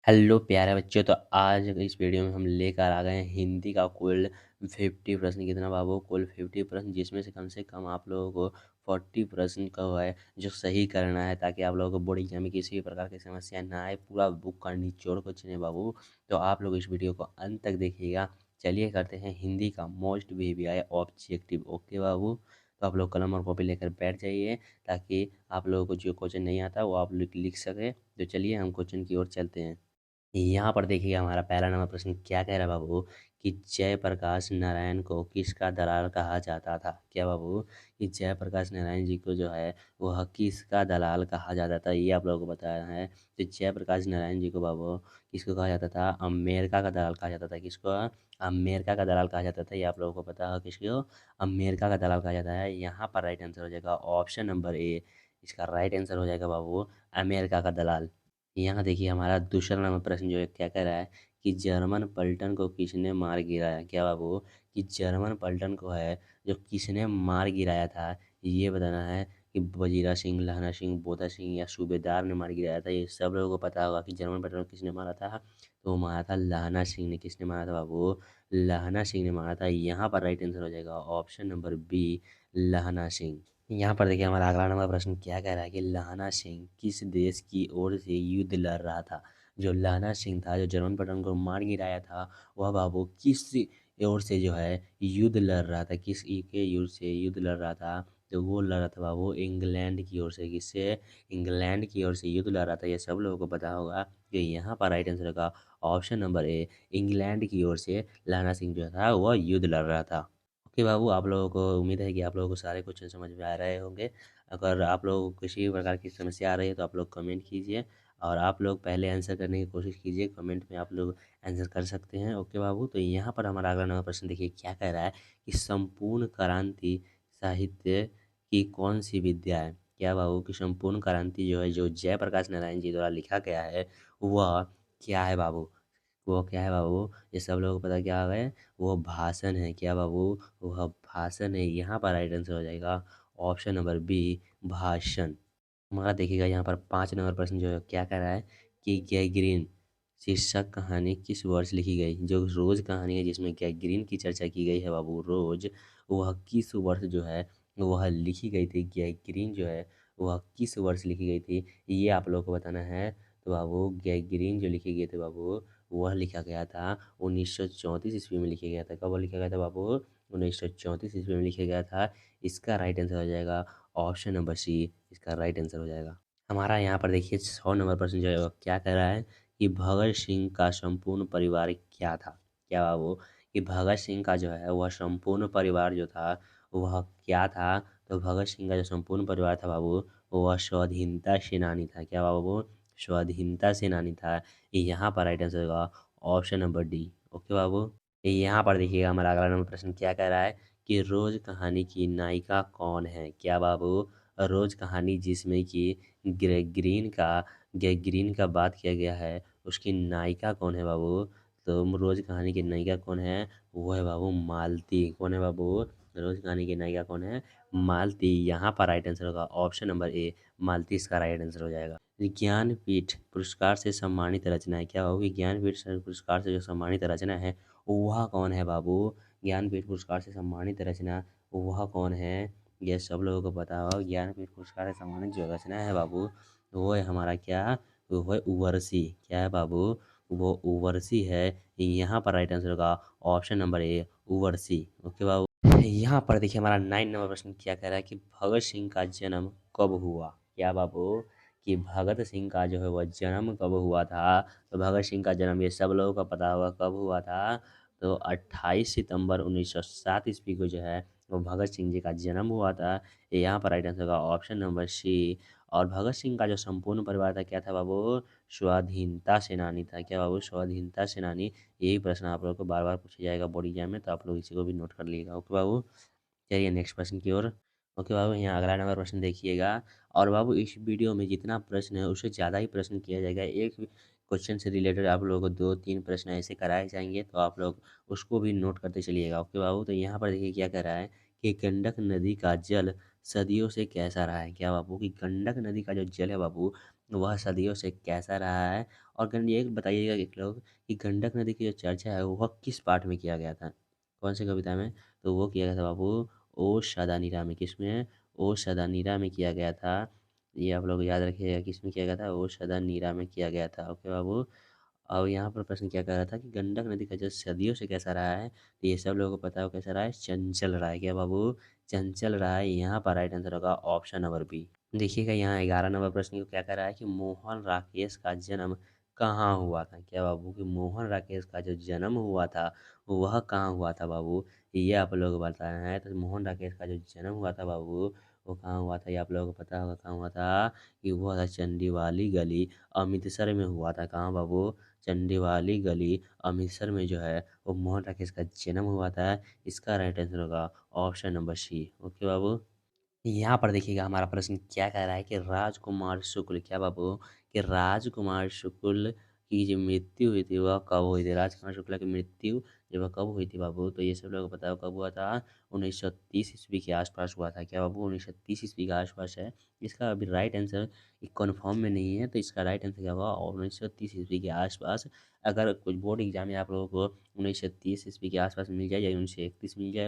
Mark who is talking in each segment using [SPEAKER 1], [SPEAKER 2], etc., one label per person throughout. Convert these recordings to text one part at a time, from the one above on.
[SPEAKER 1] Hello प्यारे बच्चों। तो आज इस वीडियो में हम लेकर आ गए हैं हिंदी का कुल 50 प्रश्न। कितना बाबू? कुल 50 प्रश्न, जिसमें से कम आप लोगों को 40 प्रश्न का है जो सही करना है, ताकि आप लोगों को बोर्ड एग्जाम में किसी भी प्रकार की समस्या ना आए। पूरा बुक का निचोड़ कुछ नहीं बाबू। तो आप लोग इस वीडियो को अंत तक देखिएगा। चलिए करते हैं हिंदी का मोस्ट वीवीआई ऑब्जेक्टिव। ओके बाबू, तो आप लोग कलम और कॉपी लेकर बैठ जाइए, ताकि आप लोगों को जो क्वेश्चन नहीं आता वो आप लोग लिख सके। तो चलिए हम क्वेश्चन की ओर चलते हैं। यहाँ पर देखिए हमारा पहला नंबर प्रश्न क्या कह रहा है बाबू कि जयप्रकाश नारायण को किसका दलाल कहा जाता था। क्या बाबू? कि जयप्रकाश नारायण जी को जो है वह किसका दलाल कहा जाता था, ये आप लोगों को बताया है। तो जयप्रकाश नारायण जी को बाबू किसको कहा जाता था? अमेरिका का दलाल कहा जाता था। किसको? अमेरिका का दलाल कहा जाता था। ये आप लोगों को पता है किसको? अमेरिका का दलाल कहा जाता है। यहाँ पर राइट आंसर हो जाएगा ऑप्शन नंबर ए। इसका राइट आंसर हो जाएगा बाबू अमेरिका का दलाल। यहाँ देखिए हमारा दूसरा नंबर प्रश्न जो है क्या कह रहा है कि जर्मन पलटन को किसने मार गिराया। क्या बाबू? कि जर्मन पलटन को है जो किसने मार गिराया था, ये बताना है। कि वजीरा सिंह, लहना सिंह, बोधा सिंह या सूबेदार ने मार गिराया था। ये सब लोगों को पता होगा कि जर्मन पलटन को किसने मारा था। तो वो मारा था लहना सिंह ने। किसने मारा था बाबू? लहना सिंह ने मारा था। यहाँ पर राइट आंसर हो जाएगा ऑप्शन नंबर बी, लहना सिंह। यहाँ पर देखिए हमारा अगला नंबर प्रश्न क्या कह रहा है कि लहना सिंह किस देश की ओर से युद्ध लड़ रहा था। जो लहना सिंह था, जो जर्मन पलटन को मार गिराया था, वह बाबू किस ओर से जो है युद्ध लड़ रहा था, किस के युद्ध से युद्ध लड़ रहा था। तो वो लड़ रहा था बाबू इंग्लैंड की ओर से। किससे? इंग्लैंड की ओर से युद्ध लड़ रहा था। ये सब लोगों को पता होगा कि यहाँ पर राइट आंसर का ऑप्शन नंबर ए, इंग्लैंड की ओर से लहना सिंह जो था वह युद्ध लड़ रहा था। ओके बाबू, आप लोगों को उम्मीद है कि आप लोगों को सारे क्वेश्चन समझ में आ रहे होंगे। अगर आप लोगों को किसी भी प्रकार की समस्या आ रही है तो आप लोग कमेंट कीजिए, और आप लोग पहले आंसर करने की कोशिश कीजिए। कमेंट में आप लोग आंसर कर सकते हैं। ओके बाबू, तो यहाँ पर हमारा अगला नंबर प्रश्न देखिए क्या कह रहा है कि संपूर्ण क्रांति साहित्य की कौन सी विद्या है। क्या बाबू? कि संपूर्ण क्रांति जो है, जो जयप्रकाश नारायण जी द्वारा लिखा गया है, वह क्या है बाबू? वो क्या है बाबू? ये सब लोगों को पता क्या है? वो भाषण है। क्या बाबू? वह भाषण है। यहाँ पर राइट आंसर हो जाएगा ऑप्शन नंबर बी, भाषण। हमारा देखिएगा यहाँ पर 5 नंबर प्रश्न जो है क्या कह रहा है कि गैंग्रीन शीर्षक कहानी किस वर्ष लिखी गई। जो रोज कहानी है जिसमें गैंग्रीन की चर्चा की गई है बाबू, रोज, वह किस वर्ष जो है वह लिखी गई थी। गैंग्रीन जो है वह किस वर्ष लिखी गई थी, ये आप लोग को बताना है। तो बाबू गैंग्रीन जो लिखी गई थी बाबू, वह लिखा गया था 1934 ईस्वी में लिखा गया था। कब लिखा गया था बाबू? 1934 ईस्वी में लिखा गया था। इसका राइट आंसर हो जाएगा ऑप्शन नंबर सी। इसका राइट आंसर हो जाएगा। हमारा यहाँ पर देखिए 100 नंबर प्रश्न जो है वो क्या कह रहा है कि भगत सिंह का संपूर्ण परिवार क्या था। क्या बाबू? कि भगत सिंह का जो है वह संपूर्ण परिवार जो था वह क्या था। तो भगत सिंह का जो संपूर्ण परिवार था बाबू, वह स्वाधीनता सेनानी था। क्या बाबू? स्वाधीनता सेनानी था। यहाँ पर राइट आंसर होगा ऑप्शन नंबर डी। ओके बाबू, यहाँ पर देखिएगा हमारा अगला नंबर प्रश्न क्या कह रहा है कि रोज कहानी की नायिका कौन है। क्या बाबू? रोज कहानी जिसमें कि ग्रेगरीन का बात किया गया है, उसकी नायिका कौन है बाबू? तो रोज कहानी की नायिका कौन है? वो है बाबू मालती। कौन है बाबू? रोज कहानी की नायिका कौन है? मालती। यहाँ पर राइट आंसर होगा ऑप्शन नंबर ए, मालती। इसका राइट आंसर हो जाएगा। ज्ञानपीठ पुरस्कार से सम्मानित रचना है। क्या होगी? ज्ञानपीठ पुरस्कार से जो सम्मानित रचना है वह कौन है बाबू? ज्ञानपीठ पुरस्कार से सम्मानित रचना वह कौन है? ये सब लोगों को पता होगा। ज्ञानपीठ पुरस्कार से सम्मानित जो रचना है बाबू, वो है हमारा क्या? वो है उवर्सी। क्या है बाबू? वो उवर्सी है। यहाँ पर राइट आंसर होगा ऑप्शन नंबर ए, उवर्सी। ओके बाबू, यहाँ पर देखिए हमारा 9 नंबर प्रश्न क्या कह रहा है कि भगत सिंह का जन्म कब हुआ। क्या बाबू? कि भगत सिंह का जो है वह जन्म कब हुआ था। तो भगत सिंह का जन्म ये सब लोगों को पता होगा कब हुआ था। तो 28 सितंबर 1907 ईस्वी को जो है वो भगत सिंह जी का जन्म हुआ था। यहाँ पर राइट आंसर होगा ऑप्शन नंबर सी। और भगत सिंह का जो संपूर्ण परिवार था क्या था बाबू? स्वाधीनता सेनानी था। क्या बाबू? स्वाधीनता सेनानी। यही प्रश्न आप लोग को बार बार पूछा जाएगा बोर्ड एग्जाम में, तो आप लोग इसी को भी नोट कर लीजिएगा। ओके बाबू, चलिए नेक्स्ट प्रश्न की ओर। ओके बाबू, यहाँ अगला नंबर प्रश्न देखिएगा। और बाबू इस वीडियो में जितना प्रश्न है उससे ज़्यादा ही प्रश्न किया जाएगा। एक क्वेश्चन से रिलेटेड आप लोगों को 2-3 प्रश्न ऐसे कराए जाएंगे, तो आप लोग उसको भी नोट करते चलिएगा। ओके बाबू, तो यहाँ पर देखिए क्या कर रहा है कि गंडक नदी का जल सदियों से कैसा रहा है। क्या बाबू? कि गंडक नदी का जो जल है बाबू, वह सदियों से कैसा रहा है। और एक बताइएगा एक लोग कि गंडक नदी की जो चर्चा है वह किस पाठ में किया गया था? कौन सी कविता में? तो वो किया गया था बाबू ओ सदानीरा में। किसमें? ओ सदानीरा में किया गया था। ये आप लोग याद रखिएगा किसमें किया गया था? ओ सदानीरा में किया गया था। ओके बाबू। अब यहाँ पर प्रश्न क्या कर रहा था कि गंडक नदी का जल सदियों से कैसा रहा है? तो ये सब लोगों को पता है वो कैसा रहा है? चंचल रहा है। क्या बाबू? चंचल रहा है। यहाँ पर राइट आंसर होगा ऑप्शन नंबर बी। देखिएगा यहाँ 11 नंबर प्रश्न को क्या कर रहा है कि मोहन राकेश का जन्म कहाँ हुआ था? क्या बाबू? कि मोहन राकेश का जो जन्म हुआ था वह कहाँ हुआ था बाबू? ये आप लोग बताना है। तो मोहन राकेश का जो जन्म हुआ था बाबू वो कहाँ हुआ था? ये आप लोगों को पता होगा कहाँ हुआ था? कि वो था चंडीवाली गली अमृतसर में हुआ था। कहाँ बाबू? चंडीवाली गली अमृतसर में जो है वो मोहन राकेश का जन्म हुआ था। इसका राइट आंसर होगा ऑप्शन नंबर सी। ओके बाबू। यहाँ पर देखिएगा हमारा प्रश्न क्या कह रहा है कि राजकुमार शुक्ल। क्या बाबू? कि राजकुमार शुक्ल की जो मृत्यु हुई थी वह कब हुई थी? राजकुमार शुक्ला की मृत्यु जो वह कब हुई थी बाबू? तो ये सब लोगों को पता है कब हुआ था? 1930 ईस्वी के आसपास हुआ था। क्या बाबू? 1930 ईस्वी के आसपास है। इसका अभी राइट आंसर कन्फर्म में नहीं है, तो इसका राइट आंसर क्या होगा? और 1930 ईस्वी के आसपास। अगर कुछ बोर्ड एग्जाम में आप लोगों को 1930 ईस्वी के आसपास मिल जाए या 1931 मिल जाए,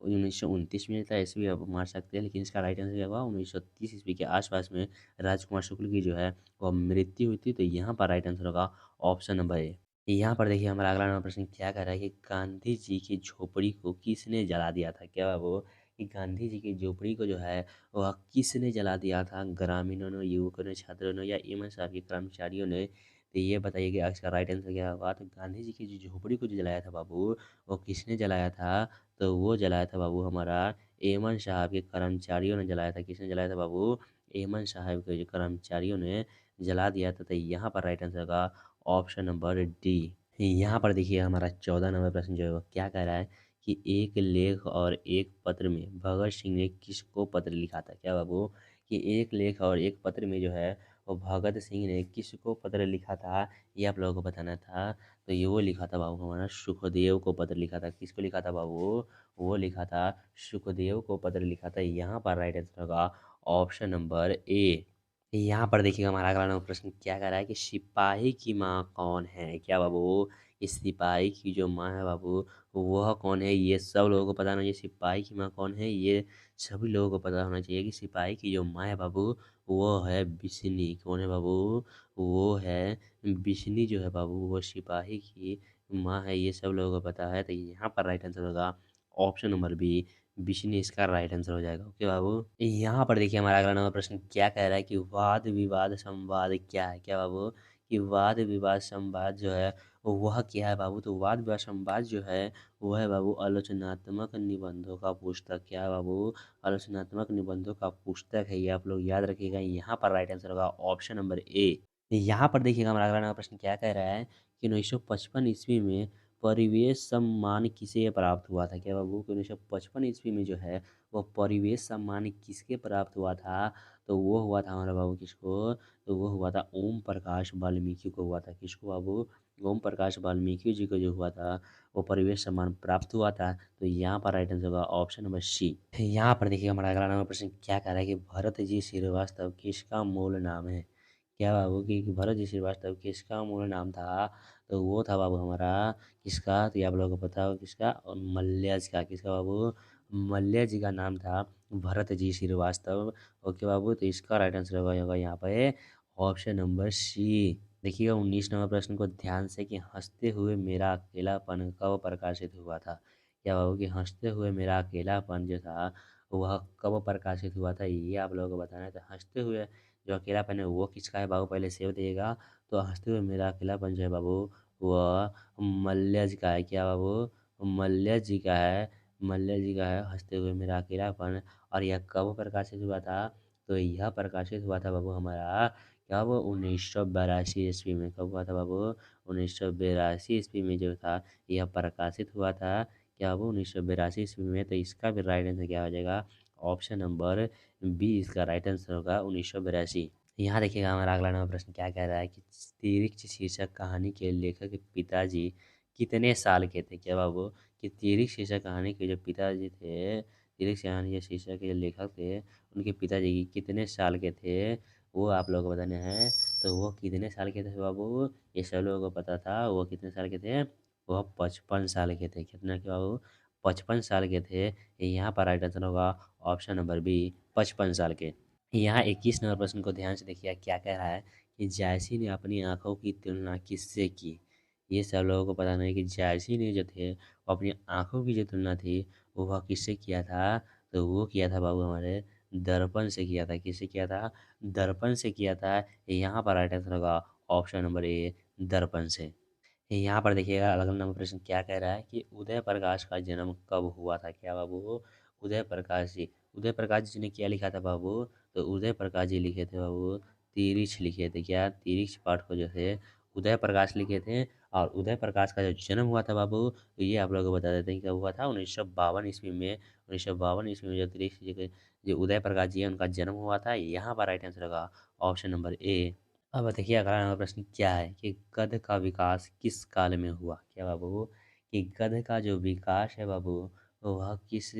[SPEAKER 1] 1929 में था, ऐसे भी आप मार सकते हैं, लेकिन इसका राइट आंसर क्या होगा? 1930 ईस्वी के आसपास में राजकुमार शुक्ल की जो है वह मृत्यु हुई थी। तो यहाँ पर राइट आंसर होगा ऑप्शन नंबर ए। यहाँ पर देखिए हमारा अगला नंबर प्रश्न क्या कर रहा है कि गांधी जी की झोपड़ी को किसने जला दिया था? क्या है वो? कि गांधी जी की झोपड़ी को जो है वह किसने जला दिया था? ग्रामीणों ने, युवकों ने, छात्रों ने या एमएन साहब के कर्मचारियों ने? तो ये बताइए कि इसका राइट आंसर क्या होगा? तो गांधी जी की जो झोपड़ी को जो जलाया था बाबू वो किसने जलाया था? तो वो जलाया था बाबू हमारा एमन साहब के कर्मचारियों ने जलाया था। किसने जलाया था बाबू? एमन साहब के जो कर्मचारियों ने जला दिया था। तो यहाँ पर राइट आंसर का ऑप्शन नंबर डी। यहाँ पर देखिए हमारा 14 नंबर प्रश्न जो है वो क्या कह रहा है कि एक लेख और एक पत्र में भगत सिंह ने किसको पत्र लिखा था? क्या बाबू? कि एक लेख और एक पत्र में जो है वो भगत सिंह ने किसको पत्र लिखा था? ये आप लोगों को बताना था। तो ये वो लिखा था बाबू हमारा सुखदेव को पत्र लिखा था। किसको लिखा था बाबू? वो लिखा था सुखदेव को पत्र लिखा था। यहाँ पर राइट आंसर होगा ऑप्शन नंबर ए। यहाँ पर देखिएगा हमारा अगला नंबर प्रश्न क्या कह रहा है कि सिपाही की माँ कौन है? क्या बाबू? इस सिपाही की जो माँ है बाबू वह कौन है? ये सब लोगों को पता होना चाहिए सिपाही की माँ कौन है। ये सभी लोगों को पता होना चाहिए कि सिपाही की जो माँ है बाबू वो है बिशनी। कौन है बाबू? वो है बिशनी जो है बाबू वो सिपाही की माँ है। ये सब लोगों को पता है। तो यहाँ पर राइट आंसर होगा ऑप्शन नंबर बी। बिशनी इसका राइट आंसर हो जाएगा। ओके बाबू। यहाँ पर देखिए हमारा अगला नंबर प्रश्न क्या कह रहा है कि वाद विवाद संवाद क्या है? क्या बाबू? कि वाद विवाद संवाद जो है वह क्या है बाबू? तो वाद विवाद संवाद जो है वह है बाबू आलोचनात्मक निबंधों का पुस्तक। क्या है बाबू? आलोचनात्मक निबंधों का पुस्तक है। ये आप लोग याद रखिएगा। यहाँ पर राइट आंसर होगा ऑप्शन नंबर ए। यहाँ पर देखिएगा हमारा अगला नंबर प्रश्न क्या कह रहा है कि 1955 ईस्वी में परिवेश सम्मान किसे प्राप्त हुआ था? क्या बाबू? कि 1955 ईस्वी में जो है वो परिवेश सम्मान किसके प्राप्त हुआ था? तो वो हुआ था हमारा बाबू किसको? तो वो हुआ था ओम प्रकाश वाल्मीकि को हुआ था। किसको बाबू? ओम प्रकाश वाल्मीकि जी को जो हुआ था वो परिवेश सम्मान प्राप्त हुआ था। तो यहाँ पर राइट आंसर होगा ऑप्शन नंबर सी। यहाँ पर देखिए हमारा अगला नंबर प्रश्न क्या कह रहा है कि भरत जी श्रीवास्तव किसका मूल नाम है? क्या बाबू? कि भरत जी श्रीवास्तव किसका मूल नाम था? तो वो था बाबू हमारा किसका? तो ये आप लोगों को पता हो किसका? और मल्ल्या जी का। किसका बाबू? मल्ल्या जी का नाम था भरत जी श्रीवास्तव। ओके बाबू। तो इसका राइट आंसर होगा यहाँ पे ऑप्शन नंबर सी। देखिएगा 19 नंबर प्रश्न को ध्यान से कि हंसते हुए मेरा अकेलापन कब प्रकाशित हुआ था? क्या बाबू? कि हंसते हुए मेरा अकेलापन जो था वह कब प्रकाशित हुआ था? ये आप लोगों को बताना है। तो हंसते हुए जो अकेलापन है वो किसका है बाबू? पहले सेव दिएगा। तो हंसते हुए मेरा अकेलापन जो है बाबू वह मल्ल्या जी का है। क्या बाबू? मल्ल्या जी का है। मल्ल्या जी का है हंसते हुए मेरा अकेलापन। और यह कब प्रकाशित हुआ था? तो यह प्रकाशित हुआ था बाबू हमारा क्या वो 1982 ईस्वी में। कब हुआ था बाबू? 1982 ईस्वी में जो था यह प्रकाशित हुआ था। क्या वो 1982 ईस्वी में? तो इसका भी राइट आंसर क्या हो जाएगा? ऑप्शन नंबर बी इसका राइट आंसर होगा 1982। यहाँ देखिएगा हमारा अगला नंबर प्रश्न क्या कह रहा है कि तिरिक्त शीर्षक कहानी के लेखक के पिताजी कितने साल के थे? क्या बाबू? कि तिरिक्त शीर्षक कहानी के जो पिताजी थे, तिरिक्त कहानी के शीर्षक के जो लेखक थे उनके पिताजी कितने साल के थे वो आप लोग को बताने हैं। तो वो कितने साल के थे बाबू? ये सब लोगों को पता था। वो कितने साल के थे? वो 55 साल के थे। कितना के बाबू? 55 साल के थे। यहाँ पर राइट आंसर होगा ऑप्शन नंबर बी, 55 साल के। यहाँ 21 नंबर प्रश्न को ध्यान से देखिए क्या कह रहा है कि जायसी ने अपनी आंखों की तुलना किससे की? ये सब लोगों को पता नहीं कि जायसी ने जो थे वो अपनी आंखों की जो तुलना थी वो वह किससे किया था? तो वो किया था बाबू हमारे दर्पण से किया था। किससे किया था? दर्पण से किया था। यहाँ पर राइट आंसर होगा ऑप्शन नंबर ए, दर्पण से। यहाँ पर देखिएगा अगला नंबर प्रश्न क्या कह रहा है कि उदय प्रकाश का जन्म कब हुआ था? क्या बाबू? उदय प्रकाश जी। उदय प्रकाश जी ने क्या लिखा था बाबू? तो उदय प्रकाश जी लिखे थे बाबू तिरिछ लिखे थे। क्या? तिरिछ पाठ को जो है उदय प्रकाश लिखे थे। और उदय प्रकाश का जो जन्म हुआ था बाबू तो ये आप लोगों को बता देते हैं कब हुआ था। 1952 ईस्वी में। 1952 ईस्वी में जो तिरिछ जी के जो उदय प्रकाश जी है उनका जन्म हुआ था। यहाँ पर राइट आंसर होगा ऑप्शन नंबर ए। अब देखिए अगला प्रश्न क्या है कि गध का विकास किस काल में हुआ? क्या बाबू? कि गध का जो विकास है बाबू वह किस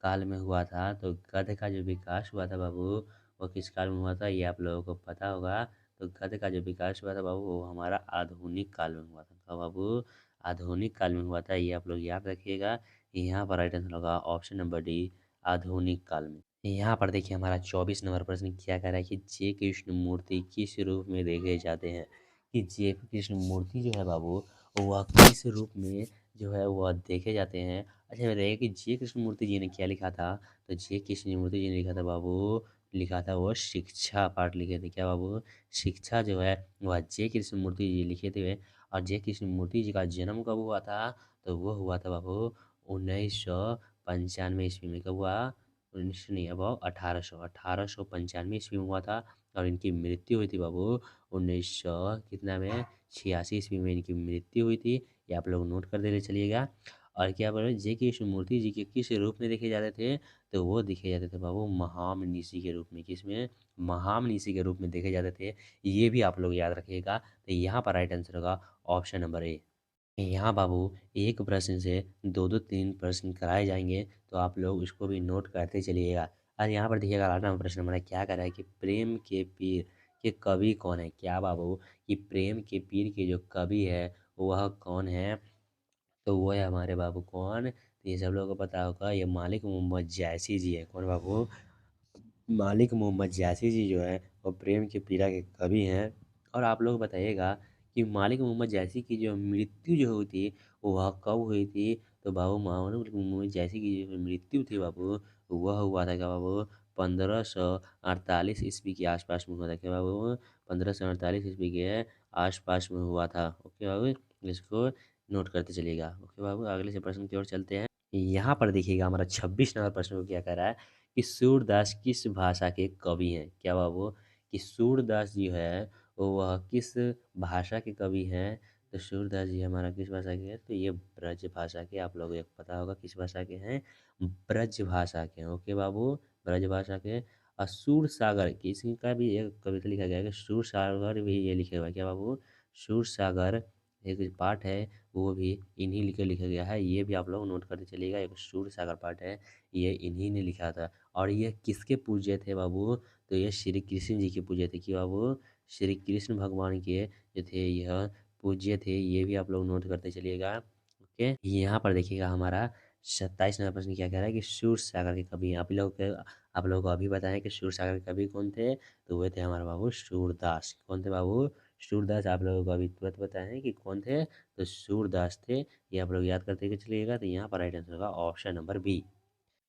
[SPEAKER 1] काल में हुआ था? तो गध का जो विकास हुआ था बाबू वो किस काल में हुआ था ये आप लोगों को पता होगा। तो गध का जो विकास हुआ था बाबू वो हमारा आधुनिक काल में हुआ था। तो बाबू आधुनिक काल में हुआ था ये आप लोग याद रखिएगा। यहाँ पर राइट आंसर होगा ऑप्शन नंबर डी, आधुनिक काल में। यहाँ पर देखिए हमारा 24 नंबर प्रश्न क्या कह रहा है कि जे कृष्ण मूर्ति किस रूप में देखे जाते हैं? कि जे कृष्ण मूर्ति जो है बाबू वह किस रूप में जो है वह देखे जाते हैं? अच्छा बताइए कि जे कृष्ण मूर्ति जी ने क्या लिखा था? तो जे कृष्ण मूर्ति जी ने लिखा था बाबू, लिखा था वो शिक्षा पाठ लिखे थे। क्या बाबू? शिक्षा जो है वह जे कृष्ण मूर्ति जी लिखे थे। और जे कृष्ण मूर्ति जी का जन्म कब हुआ था? तो वो हुआ था बाबू 1995 ईस्वी में। कब हुआ? 19 नहीं, अब 1895 ईस्वी में हुआ था। और इनकी मृत्यु हुई थी बाबू 1900 कितना में 86 ईस्वी में इनकी मृत्यु हुई थी। ये आप लोग नोट कर देते चलिएगा। और क्या बोले जे के कृष्णमूर्ति जी के किस रूप में देखे जाते थे? तो वो देखे जाते थे बाबू महामनीषी के रूप में। किसमें? महामनीषी के रूप में देखे जाते थे। ये भी आप लोग याद रखिएगा। तो यहाँ पर राइट आंसर होगा ऑप्शन नंबर ए। यहाँ बाबू एक प्रश्न से दो दो तीन प्रश्न कराए जाएंगे तो आप लोग उसको भी नोट करते चलिएगा। और यहाँ पर देखिएगा आठवां प्रश्न हमारा क्या कर रहा है कि प्रेम के पीर के कवि कौन है? क्या बाबू? कि प्रेम के पीर के जो कवि है वह कौन है? तो वो है हमारे बाबू कौन? तो ये सब लोगों को पता होगा ये मालिक मोहम्मद जायसी जी है। कौन बाबू? मालिक मोहम्मद जायसी जी जो है वो प्रेम के पीरा के कवि हैं। और आप लोग बताइएगा कि मालिक मोहम्मद जायसी की जो मृत्यु जो हुई थी वह कब हुई थी? तो बाबू मालिक मोहम्मद जायसी की जो मृत्यु थी बाबू वह हुआ था क्या बाबू 1548 ईस्वी के आसपास में हुआ था। क्या बाबू? 1548 ईस्वी के आसपास में हुआ था। ओके बाबू, इसको नोट करते चलिएगा। ओके बाबू, अगले से प्रश्न की ओर चलते हैं। यहाँ पर देखिएगा हमारा 26 नंबर प्रश्न को क्या कह रहा है कि सूरदास किस भाषा के कवि हैं? क्या बाबू? कि सूरदास जी है वह किस भाषा के कवि हैं? तो सूरदास जी हमारा किस भाषा के हैं? तो ये ब्रज भाषा के, आप लोगों को पता होगा किस भाषा के हैं? ब्रज भाषा के। ओके बाबू, ब्रज भाषा के। और सूर सागर किसी का भी एक कविता लिखा गया है कि सूर सागर भी ये लिखे हुआ है। क्या बाबू? सूर सागर एक पाठ है वो भी इन्हीं लिखे लिखा गया है। ये भी आप लोग नोट करते चलिएगा। एक सूर सागर पाठ है ये इन्हीं ने लिखा था। और ये किसके पूज्य थे बाबू? तो ये श्री कृष्ण जी के पूज्य थे। कि बाबू श्री कृष्ण भगवान के जो थे यह पूज्य थे। ये भी आप लोग नोट करते चलिएगा। ओके, यहाँ पर देखिएगा हमारा 27 नंबर प्रश्न क्या कह रहा है कि सूर सागर के कवि आप लोग को अभी बताएं कि सूर सागर के कवि कौन थे? तो वे थे हमारे बाबू सूरदास। कौन थे बाबू? सूरदास। आप लोगों को अभी तुरंत बताएं कि कौन थे? तो सूरदास थे। ये आप लोग याद करते चलिएगा। तो यहाँ पर राइट आंसर होगा ऑप्शन नंबर बी।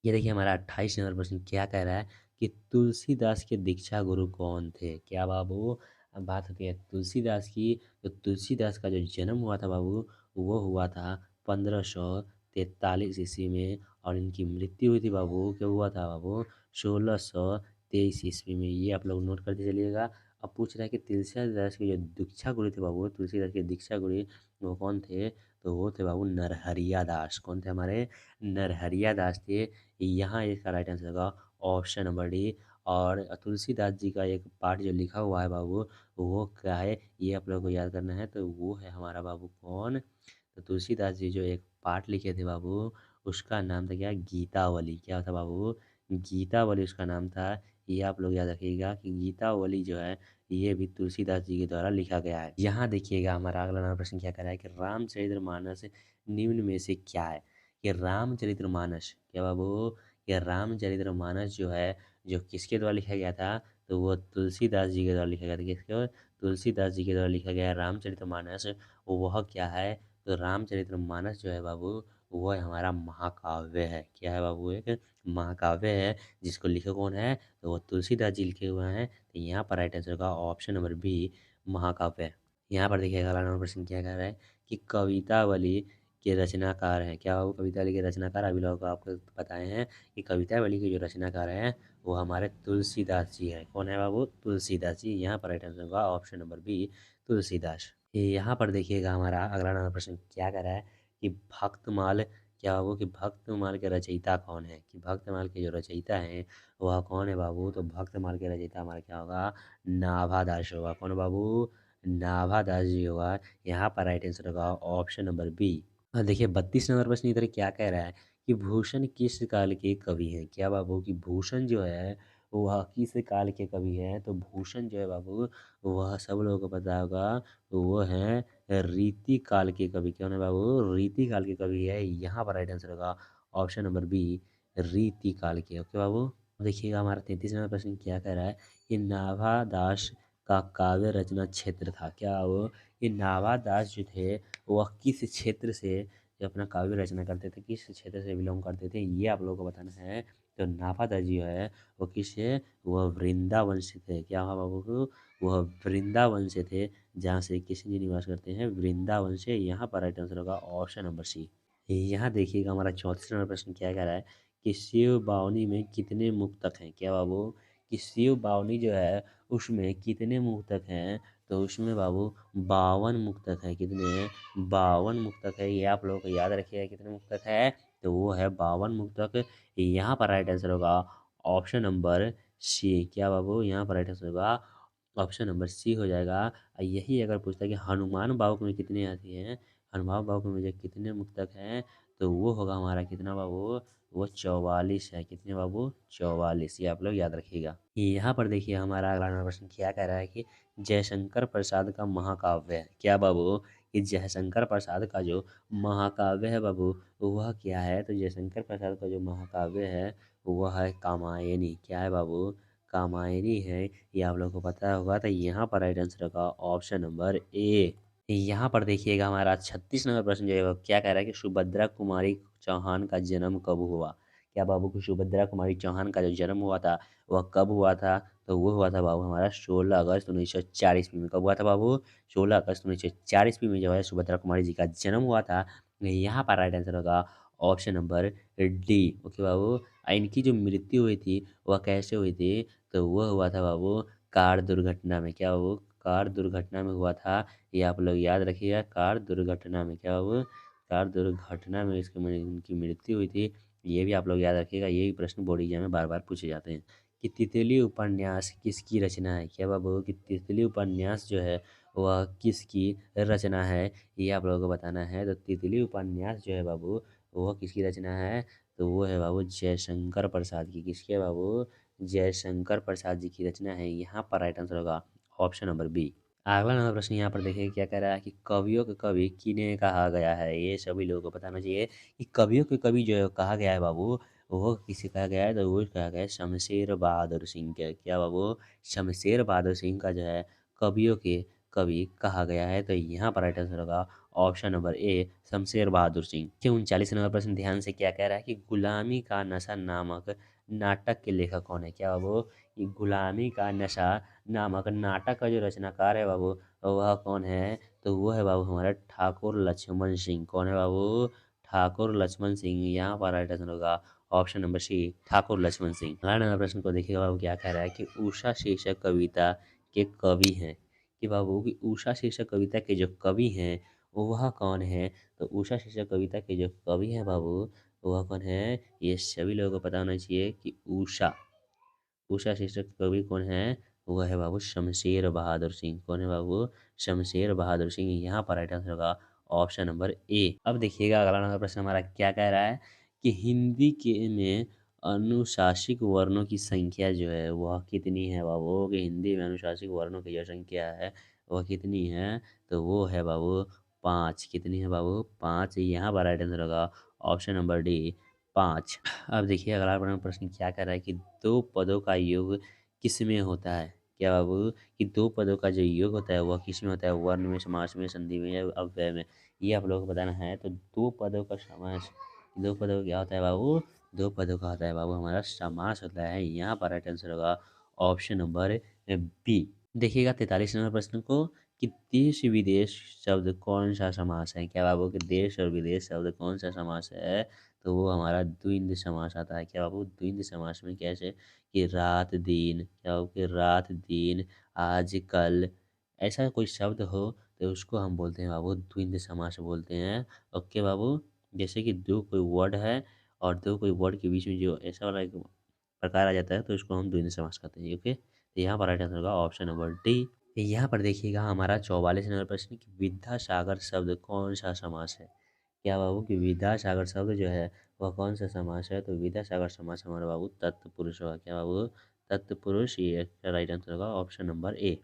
[SPEAKER 1] ये देखिए हमारा 28 नंबर प्रश्न क्या कह रहा है कि तुलसीदास के दीक्षा गुरु कौन थे? क्या बाबू? अब बात होती है तुलसीदास की। तो तुलसीदास का जो जन्म हुआ था बाबू वो हुआ था 1543 ईस्वी में। और इनकी मृत्यु हुई थी बाबू, क्या हुआ था बाबू? 1623 ईस्वी में। ये आप लोग नोट करते चलिएगा। अब पूछ रहा है कि तुलसीदास के जो दीक्षा गुरु थे बाबू, तुलसीदास के दीक्षा गुरु वो कौन थे? तो वो थे बाबू नरहरिया दास। कौन थे हमारे? नरहरिया दास थे। यहाँ इसका राइट आंसर होगा ऑप्शन नंबर डी। और तुलसीदास जी का एक पाठ जो लिखा हुआ है बाबू वो क्या है ये आप लोगों को याद करना है। तो वो है हमारा बाबू कौन? तो तुलसीदास जी जो एक पाठ लिखे थे बाबू उसका नाम था क्या? गीतावली। क्या था बाबू? गीतावली उसका नाम था। ये आप लोग याद रखिएगा कि गीतावली जो है ये भी तुलसीदास जी के द्वारा लिखा गया है। यहाँ देखिएगा हमारा अगला नंबर प्रश्न क्या कह रहा है कि रामचरितमानस निम्न में से क्या है? कि रामचरितमानस क्या बाबू? ये रामचरितमानस जो है, जो किसके द्वारा लिखा गया था? तो वो तुलसीदास जी के द्वारा लिखा गया था। किसके? तुलसीदास जी के द्वारा लिखा गया है रामचरितमानस। वह क्या है? तो रामचरितमानस जो है बाबू, वो हमारा महाकाव्य है। क्या है बाबू? एक महाकाव्य है, जिसको लिखे कौन है? तो वो तुलसीदास जी लिखे हुए हैं। तो यहाँ पर राइट आंसर होगा ऑप्शन नंबर बी, महाकाव्य। यहाँ पर देखिएगा अगला नंबर प्रश्न क्या कह रहा है कि कवितावली के रचनाकार हैं। क्या वो कवितावली के रचनाकार? अभी लोग आपको बताए हैं कि कवितावली के जो रचनाकार हैं वो हमारे तुलसीदास जी हैं। कौन है बाबू? तुलसीदास जी। यहाँ पर राइट आंसर होगा ऑप्शन नंबर बी, तुलसीदास। यहाँ पर देखिएगा हमारा अगला नंबर प्रश्न क्या कह रहा है कि भक्तमाल क्या बाबू? कि भक्तमाल के रचयिता कौन है? कि भक्तमाल के जो रचयिता हैं वह कौन है बाबू? तो भक्तमाल के रचयिता हमारा क्या होगा? नाभादास होगा। कौन बाबू? नाभादास जी होगा। यहाँ पर राइट आंसर होगा ऑप्शन नंबर बी। देखिए 32 नंबर प्रश्न इधर क्या कह रहा है कि भूषण किस काल के कवि हैं? क्या बाबू? कि भूषण जो है वह किस काल के कवि हैं? तो भूषण जो है बाबू, वह सब लोगों को पता होगा, वो हैं रीति काल के कवि। कौन है बाबू? रीति काल के कवि है। यहाँ पर राइट आंसर होगा ऑप्शन नंबर बी, रीति काल के। ओके बाबू। देखिएगा हमारा 33 नंबर प्रश्न क्या कह रहा है कि नाभादास का काव्य रचना क्षेत्र था। क्या वो? ये नाभादास जो थे वह किस क्षेत्र से जो अपना काव्य रचना करते थे, किस क्षेत्र से बिलोंग करते थे, ये आप लोगों को बताना है। तो नाभादास जी है वो किससे? वह वृंदावन से थे। क्या हुआ बाबू को? वह वृंदावन से थे, जहाँ से कृष्ण जी निवास करते हैं, वृंदावन से। यहाँ पर राइट आंसर होगा ऑप्शन नंबर सी। यहाँ देखिएगा हमारा 34 नंबर प्रश्न क्या कह रहा है कि शिव बावनी में कितने मुक्तक हैं? क्या बाबू? कि शिव बावनी जो है उसमें कितने मुक्तक हैं? तो उसमें बाबू 52 मुक्तक है। कितने? 52 मुक्तक है। ये आप लोगों को याद रखिएगा कितने मुक्तक है? तो वो है 52 मुक्तक। यहाँ पर राइट आंसर होगा ऑप्शन नंबर सी। क्या बाबू? यहाँ पर राइट आंसर होगा ऑप्शन नंबर सी हो जाएगा। यही अगर पूछता है कि हनुमान बाबू में कितने आती हैं, हनुमान बाबू में मुझे कितने मुक्तक हैं, तो वो होगा हमारा कितना बाबू? वो 44 है। कितने बाबू? 44। ये आप लोग याद रखिएगा। यहाँ पर देखिए हमारा अगला प्रश्न क्या कह रहा है कि जयशंकर प्रसाद का महाकाव्य है। क्या बाबू? कि जयशंकर प्रसाद का जो महाकाव्य है बाबू, वह क्या है? तो जयशंकर प्रसाद का जो महाकाव्य है वह है कामायनी। क्या है बाबू? कामायनी है। ये आप लोगों को पता होगा। तो यहाँ पर राइट आंसर होगा ऑप्शन नंबर ए। यहाँ पर देखिएगा हमारा 36 नंबर प्रश्न जो है वो क्या कह रहा है कि सुभद्रा कुमारी चौहान का जन्म कब हुआ? क्या बाबू? की सुभद्रा कुमारी चौहान का जो जन्म हुआ था वह कब हुआ था? तो वो हुआ था बाबू हमारा 16 अगस्त 1904 ईस्वी में। कब हुआ था बाबू? 16 अगस्त 1904 ईस्वी में जो है सुभद्रा कुमारी जी का जन्म हुआ था। यहाँ पर राइट आंसर होगा ऑप्शन नंबर डी। ओके बाबू। इनकी जो मृत्यु हुई थी वह कैसे हुई थी? तो वह हुआ था बाबू कार दुर्घटना में। क्या बाबू? कार दुर्घटना में हुआ था। ये आप लोग याद रखिएगा, कार दुर्घटना में। क्या बाबू? कार दुर्घटना में इनकी मृत्यु हुई थी। ये भी आप लोग याद रखिएगा, ये भी प्रश्न बोर्ड एग्जाम में बार बार पूछे जाते हैं। कि तितली उपन्यास किसकी रचना है? क्या बाबू? कि तितली उपन्यास जो है वह किसकी रचना है, ये आप लोगों को बताना है। तो तितली उपन्यास जो है बाबू वह किसकी रचना है? तो वो है बाबू जयशंकर प्रसाद की। किसके बाबू? जयशंकर प्रसाद जी की रचना है। यहाँ पर राइट आंसर होगा ऑप्शन नंबर बी। अगला नंबर प्रश्न यहाँ पर देखिए क्या कह रहा है कि कवियों के कवि किन्हें कहा गया है? ये सभी लोगों को बताना चाहिए कि कवियों के कवि जो कहा गया है बाबू, वो किसे कहा गया है? तो वो कहा गया है शमशेर बहादुर सिंह के। क्या बाबू? शमशेर बहादुर सिंह का जो है कवियों के कवि कहा गया है। तो यहाँ पर राइट आंसर होगा option number A, Shamsher Bahadur Singh. के 39 नंबर प्रश्न ध्यान से क्या कह रहा है कि गुलामी का नशा नामक नाटक के लेखक कौन है? क्या बाबू? ये गुलामी का नशा नामक नाटक का जो रचनाकार है बाबू, वह कौन है? तो वो है बाबू हमारा ठाकुर लक्ष्मण सिंह। कौन है बाबू? ठाकुर लक्ष्मण सिंह। यहाँ पर राइट आंसर होगा option number C, Thakur Laxman Singh. अगला नंबर प्रश्न को देखिएगा बाबू क्या कह रहा है कि उषा शीर्षक कविता के कवि हैं। कि बाबू की उषा शीर्षक कविता के जो कवि हैं वह कौन है? तो उषा शीर्षक कविता के जो कवि हैं बाबू वह कौन है? ये सभी लोगों को पता होना चाहिए कि उषा उषा शीर्षक कवि कौन है? वह है बाबू शमशेर बहादुर सिंह। कौन है बाबू? शमशेर बहादुर सिंह। यहाँ पर राइट आंसर होगा ऑप्शन नंबर ए। अब देखिएगा अगला नंबर प्रश्न हमारा क्या कह रहा है कि हिंदी के में अनुशासिक वर्णों की संख्या जो है वह कितनी है बाबू? कि हिंदी में अनुशासिक वर्णों की जो संख्या है वह कितनी है? तो वो है बाबू 5। कितनी है बाबू? 5। यहाँ पर राइट आंसर होगा ऑप्शन नंबर डी 5। अब देखिए अगला प्रश्न क्या कर रहा है कि दो पदों का योग किस में होता है? क्या बाबू? कि दो पदों का जो योग होता है वह किस में होता है? वर्ण में, समास में, संधि में या अव्यय में? ये आप लोगों को बताना है। तो दो पदों का समास, दो पदों का क्या होता है बाबू? दो पदों का होता है बाबू हमारा समास होता है। यहाँ पर राइट आंसर होगा ऑप्शन नंबर बी। देखिएगा 43 नंबर प्रश्न को कि देश विदेश शब्द कौन सा समास है? क्या बाबू? कि देश और विदेश शब्द कौन सा समास है? तो वो हमारा द्वंद्व समास आता है। क्या बाबू? द्वंद्व समास में कैसे कि रात दिन, क्या बाबू? कि रात दिन, आज कल, ऐसा कोई शब्द हो तो उसको हम बोलते हैं बाबू द्वंद्व समास बोलते हैं। ओके बाबू? जैसे कि दो कोई वर्ड है और दो कोई वर्ड के बीच में जो ऐसा वाला एक प्रकार आ जाता है तो उसको हम द्वंद्व समास कहते हैं। ओके, तो यहाँ पर राइट आंसर होगा ऑप्शन नंबर डी। यहाँ पर देखिएगा हमारा 44 नंबर प्रश्न कि विद्यासागर शब्द कौन सा समास है? क्या बाबू? कि विद्यासागर शब्द जो है वह कौन सा समास है? तो विद्यासागर समास हमारा बाबू तत्पुरुष होगा। क्या बाबू? तत्पुरुष, ये राइट आंसर होगा ऑप्शन नंबर ए।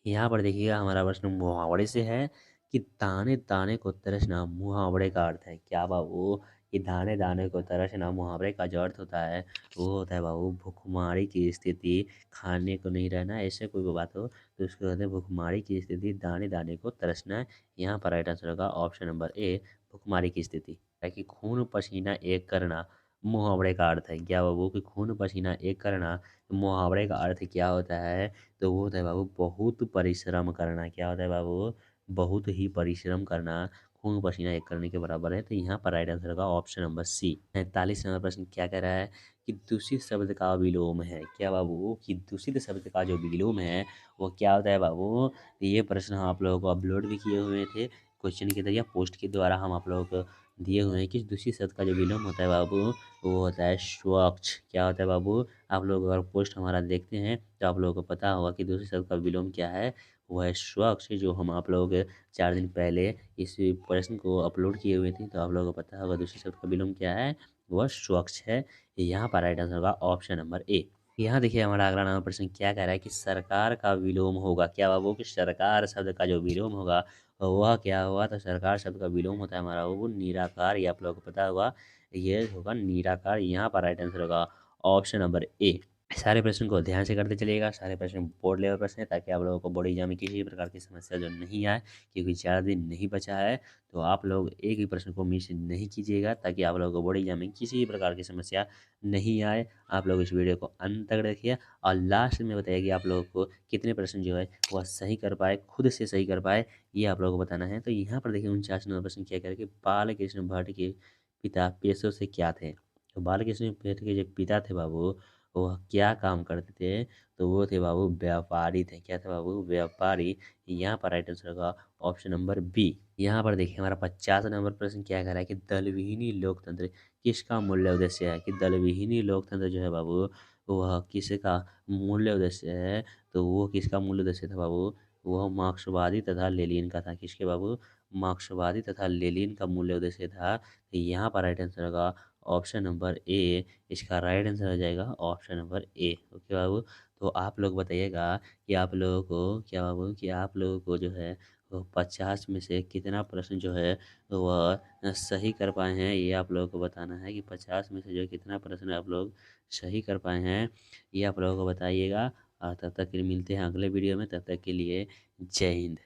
[SPEAKER 1] यहाँ पर देखिएगा हमारा प्रश्न मुहावरे से है कि दाने दाने को तरसना मुहावरे का अर्थ है। क्या बाबू? कि दाने दाने को तरसना मुहावरे का जो अर्थ होता है वो होता है बाबू भूखमरी की स्थिति, खाने को नहीं रहना, ऐसे कोई भी बात हो तो उसको कहते हैं भूखमरी की स्थिति, दाने दाने को तरसना। यहाँ पर राइट आंसर होगा ऑप्शन नंबर ए भूखमरी की स्थिति। है कि खून पसीना एक करना मुहावरे का अर्थ है। क्या बाबू? कि खून पसीना एक करना मुहावरे का अर्थ क्या होता है? तो वो होता है बाबू बहुत परिश्रम करना। क्या होता है बाबू? बहुत ही परिश्रम करना खून पसीना एक करने के बराबर है। तो यहाँ पर राइट आंसर होगा ऑप्शन नंबर सी। 45 नंबर प्रश्न क्या कह रहा है कि दूषित शब्द का विलोम है। क्या बाबू? कि दूषित शब्द का जो विलोम है वो क्या होता है बाबू? तो ये प्रश्न हम आप लोगों को अपलोड भी किए हुए थे क्वेश्चन के जरिए, पोस्ट के द्वारा हम आप लोगों को दिए हुए हैं कि दूषित शब्द का जो विलोम होता है बाबू वो होता है स्वच्छ। क्या होता है बाबू? आप लोग अगर पोस्ट हमारा देखते हैं तो आप लोगों को पता होगा कि दूसरे शब्द का विलोम क्या है। वो है स्वच्छ, जो हम आप लोग 4 दिन पहले इस प्रश्न को अपलोड किए हुए थे तो आप लोगों को पता होगा दूसरे शब्द का विलोम क्या है। वह स्वच्छ है। यहाँ पर राइट आंसर होगा ऑप्शन नंबर ए। यहाँ देखिए हमारा अगला नाम प्रश्न क्या कह रहा है कि सरकार का विलोम होगा। क्या बाबू? कि सरकार शब्द का जो विलोम होगा वह क्या होगा? तो सरकार शब्द का विलोम होता है हमारा वो निराकार। ये आप लोगों को पता होगा, ये होगा निराकार। यहाँ पर राइट आंसर होगा ऑप्शन नंबर ए। सारे प्रश्न को ध्यान से करते चलिएगा। सारे प्रश्न बोर्ड लेवल प्रश्न है ताकि आप लोगों को बोर्ड एग्जाम में किसी भी प्रकार की समस्या जो नहीं आए, क्योंकि 4 दिन नहीं बचा है। तो आप लोग एक भी प्रश्न को मिस नहीं कीजिएगा ताकि आप लोगों को बोर्ड एग्जाम में किसी भी प्रकार की समस्या नहीं आए। आप लोग इस वीडियो को अंत तक देखिए और लास्ट में बताइए कि आप लोगों को कितने प्रश्न जो है वह सही कर पाए, खुद से सही कर पाए, ये आप लोगों को बताना है। तो यहाँ पर देखिए 49 नंबर प्रश्न क्या करें कि बाल कृष्ण भट्ट के पिता पेशों से क्या थे? तो बाल कृष्ण भट्ट के जो पिता थे बाबू वह क्या काम करते थे? तो वो थे बाबू व्यापारी थे। क्या थे बाबू? व्यापारी। यहाँ पर राइट आंसर होगा ऑप्शन नंबर बी। यहाँ पर देखिए हमारा 50 नंबर प्रश्न क्या कह रहा है कि दलविहीनी लोकतंत्र किसका मूल्य उद्देश्य है? कि दलविहीनी लोकतंत्र जो है बाबू वह किसका मूल्य उद्देश्य है? तो वो किसका मूल्य उद्देश्य था बाबू? वह मार्क्सवादी तथा लेनिन का था। किसके बाबू? मार्क्सवादी तथा लेनिन का मूल्य उद्देश्य था। तो यहाँ पर राइट आंसर होगा ऑप्शन नंबर ए। इसका राइट आंसर हो जाएगा ऑप्शन नंबर ए। ओके बाबू? तो आप लोग बताइएगा कि आप लोगों को क्या बाबू कि आप लोगों को जो है वो 50 में से कितना प्रश्न जो है वह सही कर पाए हैं, ये आप लोगों को बताना है कि 50 में से जो कितना प्रश्न आप लोग सही कर पाए हैं ये आप लोगों को बताइएगा। और तब तक के लिए मिलते हैं अगले वीडियो में, तब तक के लिए जय हिंद।